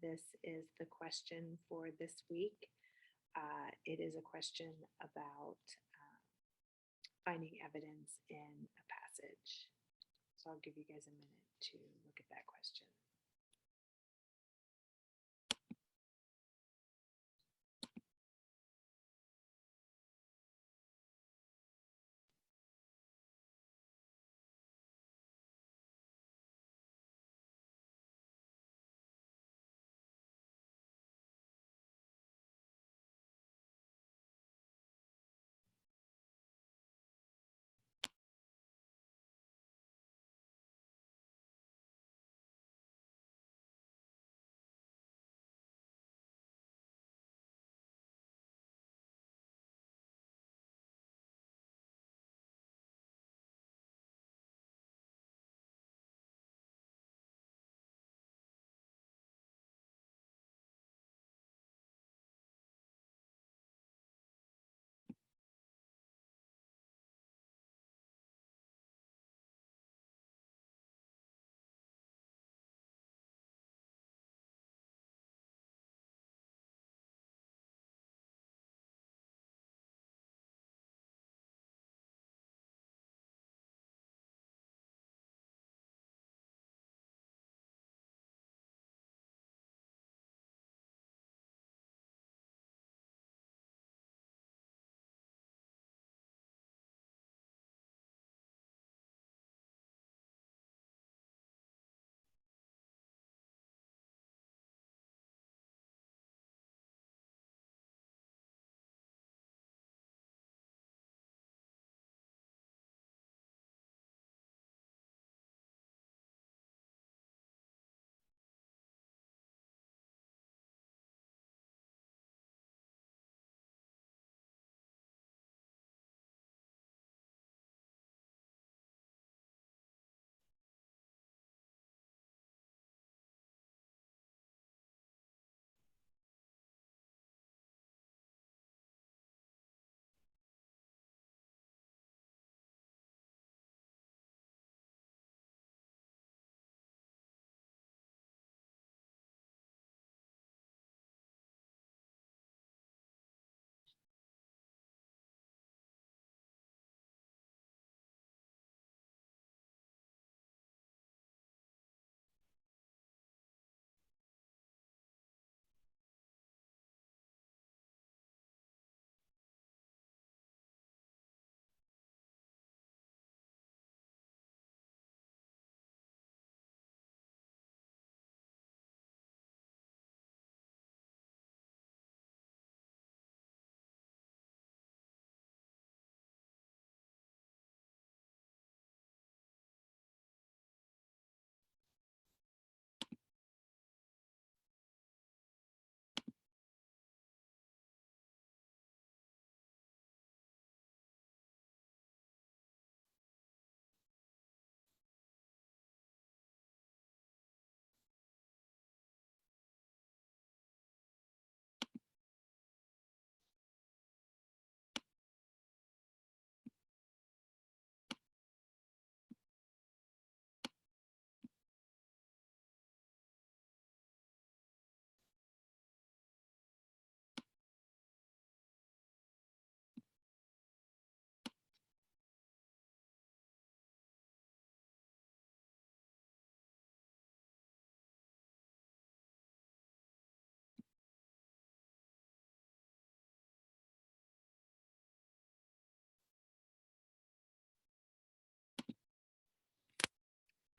this is the question for this week. It is a question about finding evidence in a passage. So I'll give you guys a minute to look at that question.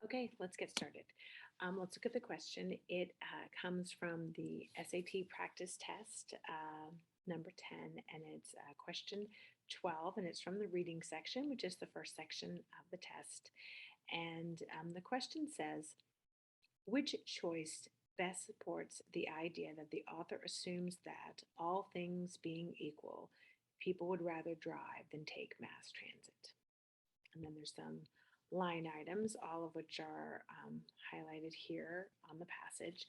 Okay, let's get started. Let's look at the question. It comes from the SAT practice test number 10, and it's question 12, and it's from the reading section, which is the first section of the test. And the question says, which choice best supports the idea that the author assumes that, all things being equal, people would rather drive than take mass transit? And then there's some line items, all of which are highlighted here on the passage.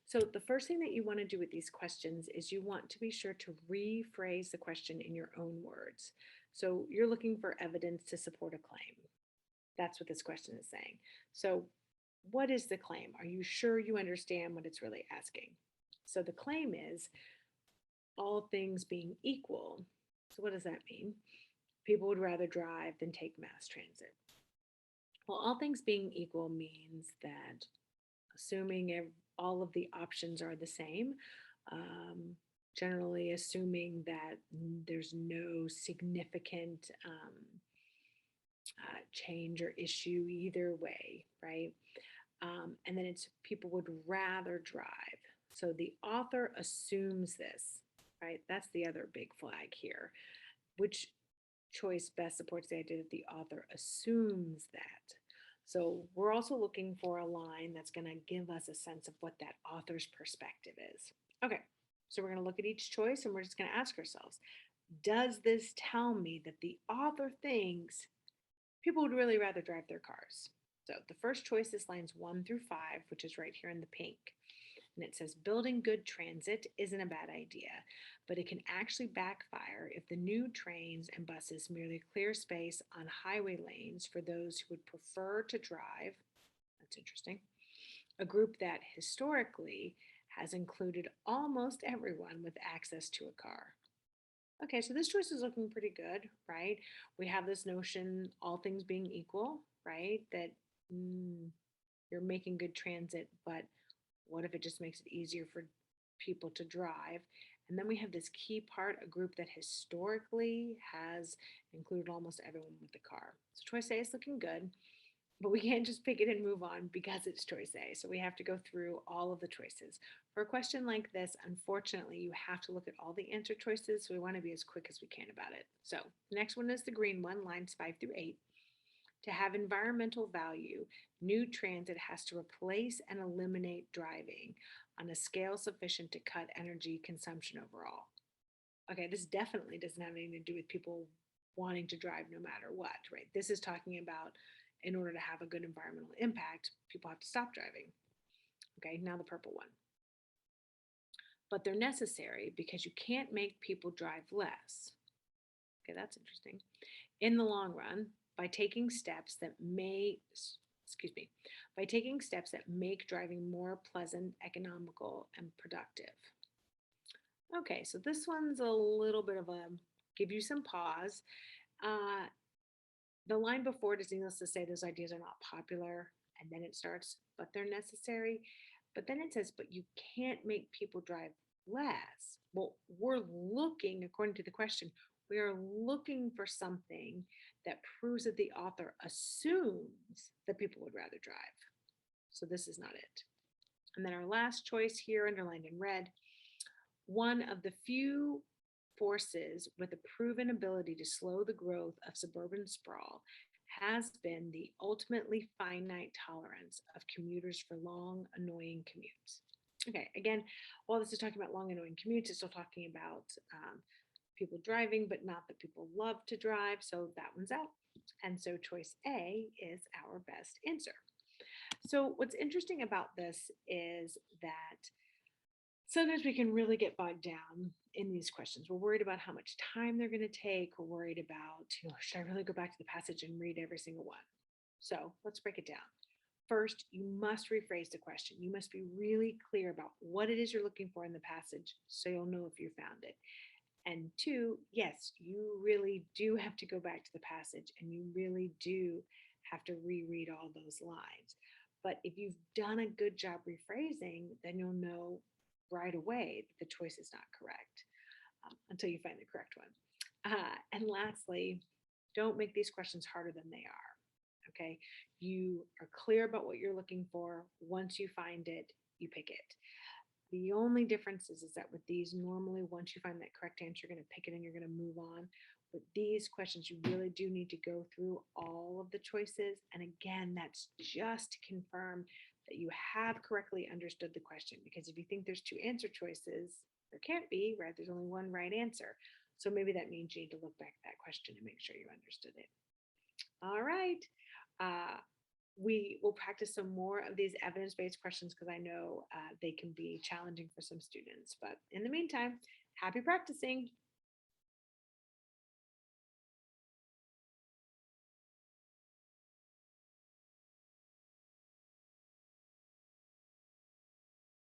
So the first thing that you want to do with these questions is you want to be sure to rephrase the question in your own words. So you're looking for evidence to support a claim. That's what this question is saying. So what is the claim? Are you sure you understand what it's really asking? So the claim is all things being equal. So what does that mean? People would rather drive than take mass transit. Well, all things being equal means that assuming all of the options are the same, um, generally assuming that there's no significant change or issue either way, right? And then it's people would rather drive. So the author assumes this, right? That's the other big flag here. Which choice best supports the idea that the author assumes that? So we're also looking for a line that's going to give us a sense of what that author's perspective is. Okay, so we're going to look at each choice and we're just going to ask ourselves, does this tell me that the author thinks people would really rather drive their cars? So the first choice is lines 1 through 5, which is right here in the pink. And it says building good transit isn't a bad idea, but it can actually backfire if the new trains and buses merely clear space on highway lanes for those who would prefer to drive. That's interesting. A group that historically has included almost everyone with access to a car. Okay, so this choice is looking pretty good, right? We have this notion, all things being equal, right? That you're making good transit, but what if it just makes it easier for people to drive? And then we have this key part, a group that historically has included almost everyone with the car. So choice A is looking good, but we can't just pick it and move on because it's choice A. So we have to go through all of the choices. For a question like this, unfortunately, you have to look at all the answer choices. So we want to be as quick as we can about it. So the next one is the green one, lines 5 through 8. To have environmental value, new transit has to replace and eliminate driving on a scale sufficient to cut energy consumption overall. Okay, this definitely doesn't have anything to do with people wanting to drive no matter what, right? This is talking about in order to have a good environmental impact, people have to stop driving. Okay, now the purple one. But they're necessary because you can't make people drive less. Okay, that's interesting. In the long run, by taking steps that may, excuse me, by taking steps that make driving more pleasant, economical, and productive. Okay, so this one's a little bit of a give you some pause. Uh, the line before it is needless to say those ideas are not popular, and then it starts, but they're necessary. But then it says, but you can't make people drive less. Well, we're looking, according to the question, we are looking for something that proves that the author assumes that people would rather drive. So this is not it. And then our last choice here, underlined in red, one of the few forces with a proven ability to slow the growth of suburban sprawl has been the ultimately finite tolerance of commuters for long, annoying commutes. Okay, again, while this is talking about long, annoying commutes, it's still talking about people driving, but not that people love to drive. So that one's out. And so choice A is our best answer. So what's interesting about this is that sometimes we can really get bogged down in these questions. We're worried about how much time they're going to take. We're worried about, should I really go back to the passage and read every single one? So let's break it down. First, you must rephrase the question. You must be really clear about what it is you're looking for in the passage so you'll know if you found it. And two, yes, you really do have to go back to the passage and you really do have to reread all those lines. But if you've done a good job rephrasing, then you'll know right away that the choice is not correct until you find the correct one. And lastly, don't make these questions harder than they are. Okay, you are clear about what you're looking for. Once you find it, you pick it. The only difference is that with these, normally once you find that correct answer, you're going to pick it and you're going to move on. With these questions, you really do need to go through all of the choices. And again, that's just to confirm that you have correctly understood the question. Because if you think there's two answer choices, there can't be, right? There's only one right answer. So maybe that means you need to look back at that question and make sure you understood it. All right. We will practice some more of these evidence-based questions because I know they can be challenging for some students. But in the meantime, happy practicing.